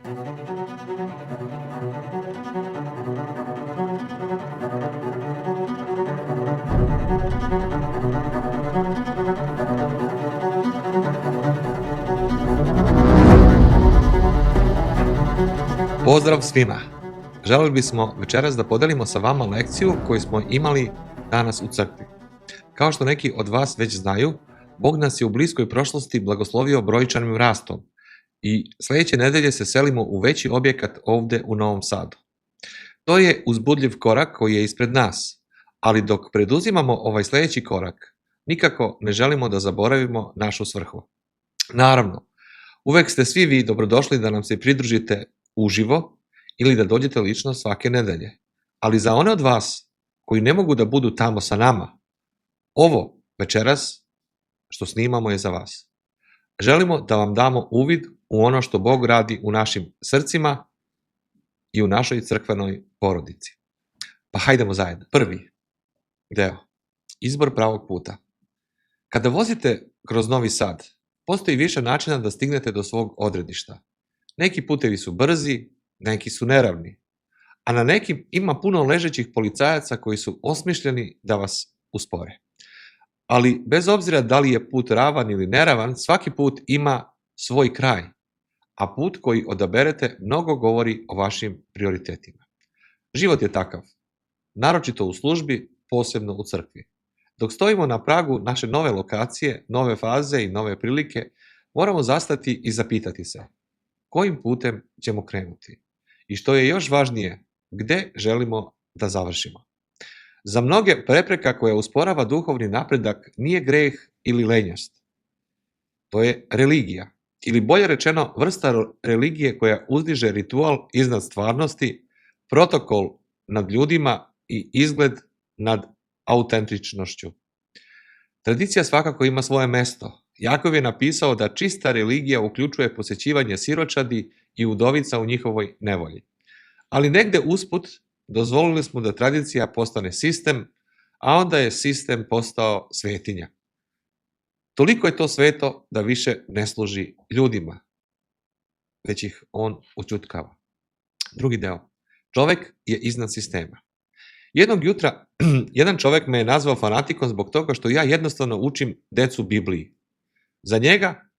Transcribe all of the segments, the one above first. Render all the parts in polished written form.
Pozdrav svima! Želeli bismo večeras da podelimo sa vama lekciju koju smo imali danas u crkvi. Kao što neki od vas već znaju, Bog nas je u bliskoj prošlosti blagoslovio brojčanim rastom i sljedeće nedelje se selimo u veći objekat ovdje u Novom Sadu. To je uzbudljiv korak koji je ispred nas, ali dok preduzimamo ovaj sljedeći korak, nikako ne želimo da zaboravimo našu svrhu. Naravno, uvek ste svi vi dobrodošli da nam se pridružite uživo ili da dođete lično svake nedelje. Ali za one od vas koji ne mogu da budu tamo sa nama, ovo večeras što snimamo je za vas. Želimo da vam damo uvid u ono što Bog radi u našim srcima i u našoj crkvenoj porodici. Pa hajdemo zajedno. Prvi deo. Izbor pravog puta. Kada vozite kroz Novi Sad, postoji više načina da stignete do svog odredišta. Neki putevi su brzi, neki su neravni, a na nekim ima puno ležećih policajaca koji su osmišljeni da vas uspore. Ali bez obzira da li je put ravan ili neravan, svaki put ima svoj kraj, a put koji odaberete mnogo govori o vašim prioritetima. Život je takav, naročito u službi, posebno u crkvi. Dok stojimo na pragu naše nove lokacije, nove faze i nove prilike, moramo zastati i zapitati se kojim putem ćemo krenuti i što je još važnije, gde želimo da završimo. Za mnoge prepreka koja usporava duhovni napredak nije greh ili lenjost. To je religija, ili bolje rečeno vrsta religije koja uzdiže ritual iznad stvarnosti, protokol nad ljudima i izgled nad autentičnošću. Tradicija svakako ima svoje mesto. Jakov je napisao da čista religija uključuje posjećivanje siročadi i udovica u njihovoj nevolji. Ali negde usput dozvolili smo da tradicija postane sistem, a onda je sistem postao svetinja. Toliko je to sveto da više ne služi ljudima, već ih on učutkava. Drugi deo. Čovek je iznad sistema. Jednog jutra jedan čovek me je nazvao fanatikom zbog toga što ja jednostavno učim decu Bibliji. Za njega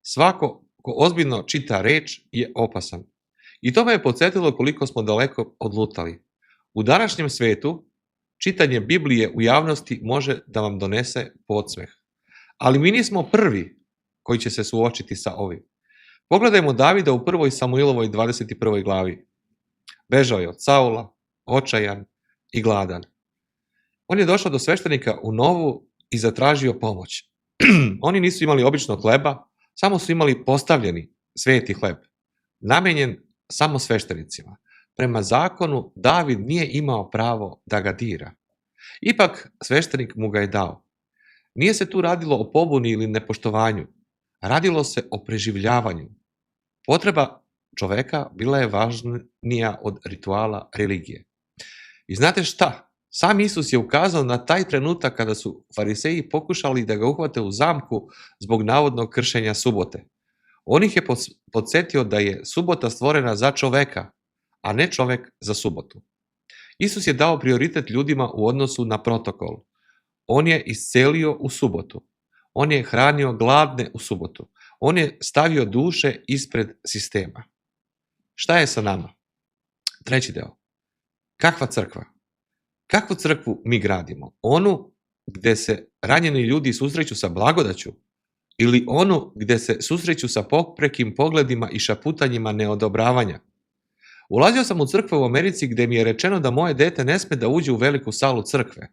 svako ko ozbiljno čita reč je opasan. I to me je podsjetilo koliko smo daleko odlutali. U današnjem svetu čitanje Biblije u javnosti može da vam donese podsmeh. Ali mi nismo prvi koji će se suočiti sa ovim. Pogledajmo Davida u 1. Samuilovoj 21. glavi. Bežao je od Saula, očajan i gladan. On je došao do sveštenika u Novu i zatražio pomoć. Oni nisu imali običnog hleba, samo su imali postavljeni sveti hleb, namenjen samo sveštenicima. Prema zakonu, David nije imao pravo da ga dira. Ipak, sveštenik mu ga je dao. Nije se tu radilo o pobuni ili nepoštovanju. Radilo se o preživljavanju. Potreba čoveka bila je važnija od rituala religije. I znate šta? Sam Isus je ukazao na taj trenutak kada su fariseji pokušali da ga uhvate u zamku zbog navodnog kršenja subote. On ih je podsjetio da je subota stvorena za čoveka, a ne čovek za subotu. Isus je dao prioritet ljudima u odnosu na protokol. On je iscelio u subotu. On je hranio gladne u subotu. On je stavio duše ispred sistema. Šta je sa nama? Treći deo. Kakva crkva? Kakvu crkvu mi gradimo? Onu gde se ranjeni ljudi susreću sa blagodaću ili onu gde se susreću sa poprekim pogledima i šaputanjima neodobravanja? Ulazio sam u crkve u Americi gde mi je rečeno da moje dete ne sme da uđe u veliku salu crkve.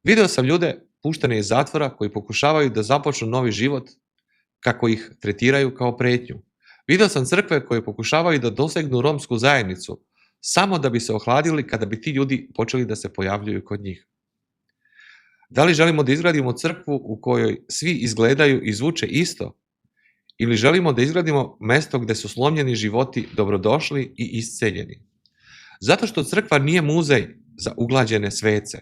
Video sam ljude puštene iz zatvora koji pokušavaju da započnu novi život kako ih tretiraju kao pretnju. Video sam crkve koje pokušavaju da dosegnu romsku zajednicu samo da bi se ohladili kada bi ti ljudi počeli da se pojavljuju kod njih. Da li želimo da izgradimo crkvu u kojoj svi izgledaju i zvuče isto? Ili želimo da izgradimo mesto gde su slomljeni životi dobrodošli i isceljeni? Zato što crkva nije muzej za uglađene svece,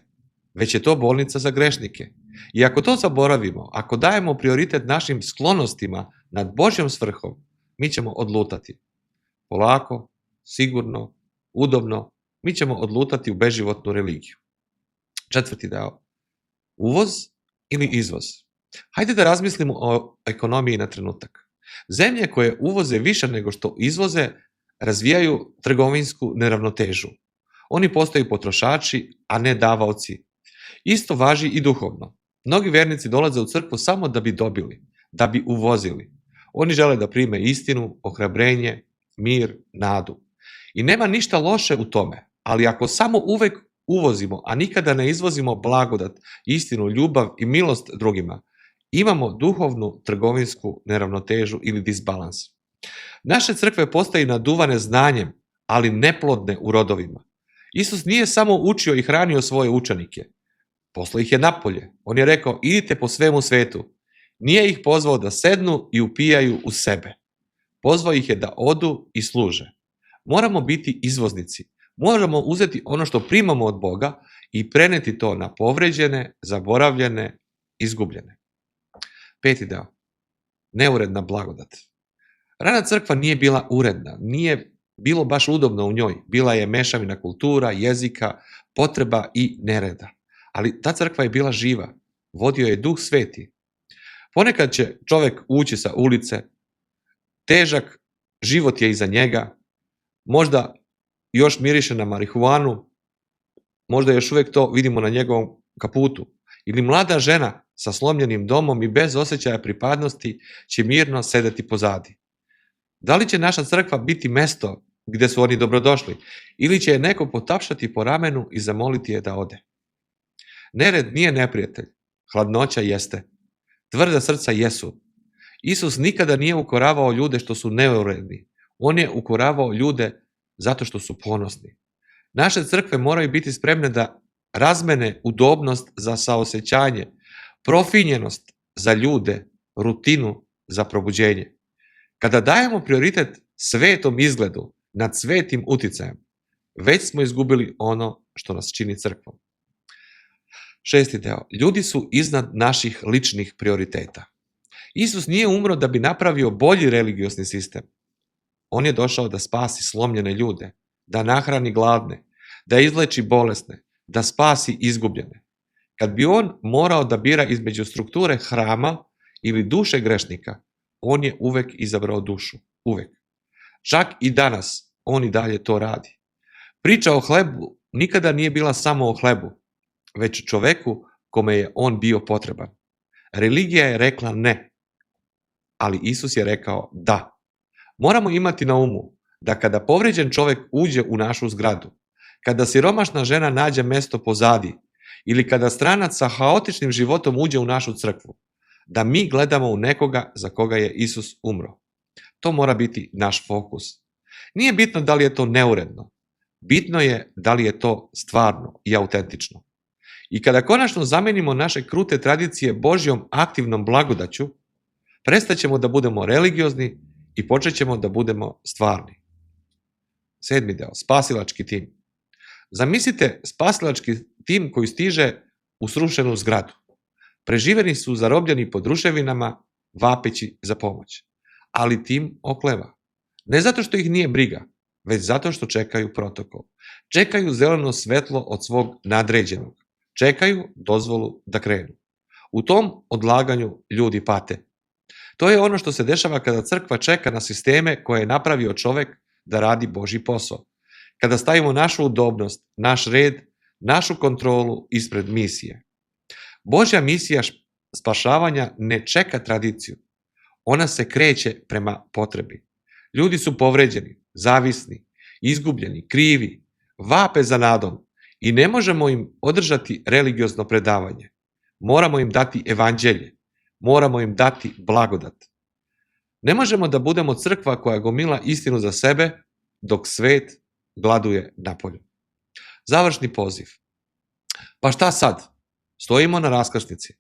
već je to bolnica za grešnike. I ako to zaboravimo, ako dajemo prioritet našim sklonostima nad Božjom svrhom, mi ćemo odlutati. polako, sigurno, udobno, mi ćemo odlutati u beživotnu religiju. 4. deo. Uvoz ili izvoz? Hajde da razmislimo o ekonomiji na trenutak. Zemlje koje uvoze više nego što izvoze razvijaju trgovinsku neravnotežu. Oni postaju potrošači, a ne davaoci. Isto važi i duhovno. Mnogi vernici dolaze u crkvu samo da bi dobili, da bi uvozili. Oni žele da prime istinu, ohrabrenje, mir, nadu. I nema ništa loše u tome, ali ako samo uvek uvozimo, a nikada ne izvozimo blagodat, istinu, ljubav i milost drugima, imamo duhovnu trgovinsku neravnotežu ili disbalans. Naše crkve postaju naduvane znanjem, ali neplodne u rodovima. Isus nije samo učio i hranio svoje učenike. Poslao ih je napolje. On je rekao, idite po svemu svetu. Nije ih pozvao da sednu i upijaju u sebe. Pozvao ih je da odu i služe. Moramo biti izvoznici. Moramo uzeti ono što primamo od Boga i preneti to na povređene, zaboravljene, izgubljene. 5. deo. Neuredna blagodat. Rana crkva nije bila uredna, nije bilo baš udobno u njoj. Bila je mešavina kultura, jezika, potreba i nereda. Ali ta crkva je bila živa. Vodio je Duh Sveti. Ponekad će čovek ući sa ulice, težak život je iza njega, možda još miriše na marihuanu, možda još uvek to vidimo na njegovom kaputu. Ili mlada žena sa slomljenim domom i bez osjećaja pripadnosti će mirno sedeti pozadi. Da li će naša crkva biti mesto gde su oni dobrodošli ili će je neko potapšati po ramenu i zamoliti je da ode? Nered nije neprijatelj, hladnoća jeste. Tvrda srca jesu. Isus nikada nije ukoravao ljude što su neuredni. On je ukoravao ljude zato što su ponosni. Naše crkve moraju biti spremne da razmene udobnost za saosećanje, profinjenost za ljude, rutinu za probuđenje. Kada dajemo prioritet svetom izgledu nad svetim uticajem, već smo izgubili ono što nas čini crkvom. 6. deo. Ljudi su iznad naših ličnih prioriteta. Isus nije umro da bi napravio bolji religiosni sistem. On je došao da spasi slomljene ljude, da nahrani gladne, da izleči bolesne, da spasi izgubljene. Kad bi on morao da bira između strukture hrama ili duše grešnika, on je uvek izabrao dušu. Uvek. Čak i danas on i dalje to radi. Priča o hlebu nikada nije bila samo o hlebu, već čoveku kome je on bio potreban. Religija je rekla ne, ali Isus je rekao da. Moramo imati na umu da kada povređen čovek uđe u našu zgradu, kada siromašna žena nađe mesto pozadi ili kada stranac sa haotičnim životom uđe u našu crkvu, da mi gledamo u nekoga za koga je Isus umro. To mora biti naš fokus. Nije bitno da li je to neuredno. Bitno je da li je to stvarno i autentično. I kada konačno zamenimo naše krute tradicije Božjom aktivnom blagodaću, prestaćemo da budemo religiozni i počećemo da budemo stvarni. 7. deo. Spasilački tim. Zamislite spasilački tim koji stiže u srušenu zgradu. Preživeni su zarobljeni pod ruševinama, vapeći za pomoć. Ali tim okleva. Ne zato što ih nije briga, već zato što čekaju protokol. Čekaju zeleno svetlo od svog nadređenog. Čekaju dozvolu da krenu. U tom odlaganju ljudi pate. To je ono što se dešava kada crkva čeka na sisteme koje je napravio čovek da radi Božji posao. Kada stavimo našu udobnost, naš red, našu kontrolu ispred misije. Božja misija spašavanja ne čeka tradiciju. Ona se kreće prema potrebi. Ljudi su povređeni, zavisni, izgubljeni, krivi, vape za nadom i ne možemo im održati religiozno predavanje. Moramo im dati evanđelje. Moramo im dati blagodat. Ne možemo da budemo crkva koja gomila istinu za sebe, dok svet gladuje napolju. Završni poziv. Pa šta sad? Stojimo na raskrsnici.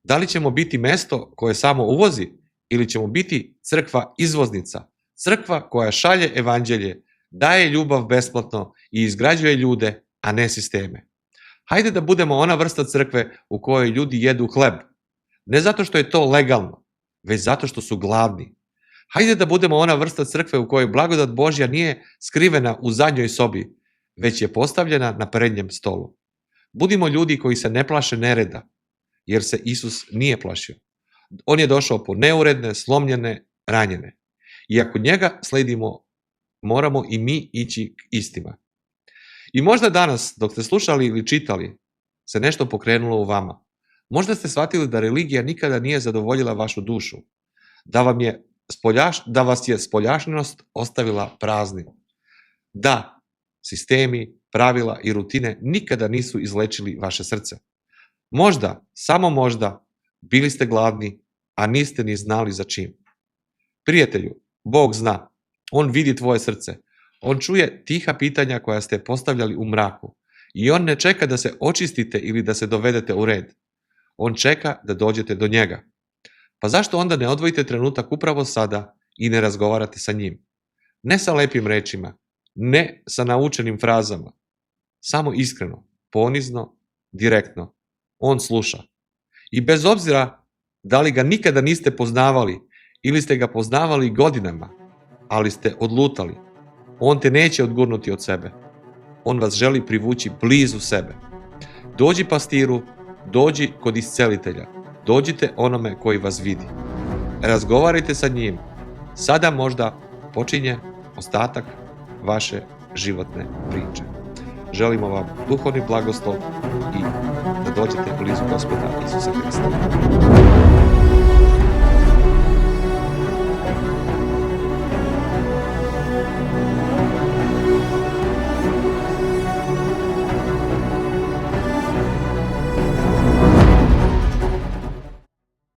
Da li ćemo biti mesto koje samo uvozi ili ćemo biti crkva izvoznica, crkva koja šalje evanđelje, daje ljubav besplatno i izgrađuje ljude, a ne sisteme. Hajde da budemo ona vrsta crkve u kojoj ljudi jedu hleb. Ne zato što je to legalno, već zato što su gladni. Hajde da budemo ona vrsta crkve u kojoj blagodat Božja nije skrivena u zadnjoj sobi, već je postavljena na prednjem stolu. Budimo ljudi koji se ne plaše nereda, jer se Isus nije plašio. On je došao po neuredne, slomljene, ranjene. I ako njega sledimo, moramo i mi ići k istima. I možda danas, dok ste slušali ili čitali, se nešto pokrenulo u vama. Možda ste shvatili da religija nikada nije zadovoljila vašu dušu, da vas je spoljašnost ostavila praznim. Da, sistemi, pravila i rutine nikada nisu izlečili vaše srce. Možda, samo možda, bili ste gladni, a niste ni znali za čim. Prijatelju, Bog zna, On vidi tvoje srce. On čuje tiha pitanja koja ste postavljali u mraku. I On ne čeka da se očistite ili da se dovedete u red. On čeka da dođete do njega. Pa zašto onda ne odvojite trenutak upravo sada i ne razgovarate sa njim? Ne sa lepim rečima, ne sa naučenim frazama. Samo iskreno, ponizno, direktno. On sluša. I bez obzira da li ga nikada niste poznavali ili ste ga poznavali godinama, ali ste odlutali, on te neće odgurnuti od sebe. On vas želi privući blizu sebe. Dođi pastiru, dođi kod iscelitelja, dođite onome koji vas vidi. Razgovarajte sa njim. Sada možda počinje ostatak vaše životne priče. Želimo vam duhovni blagoslov i da dođete blizu Gospoda Isusa Hrista.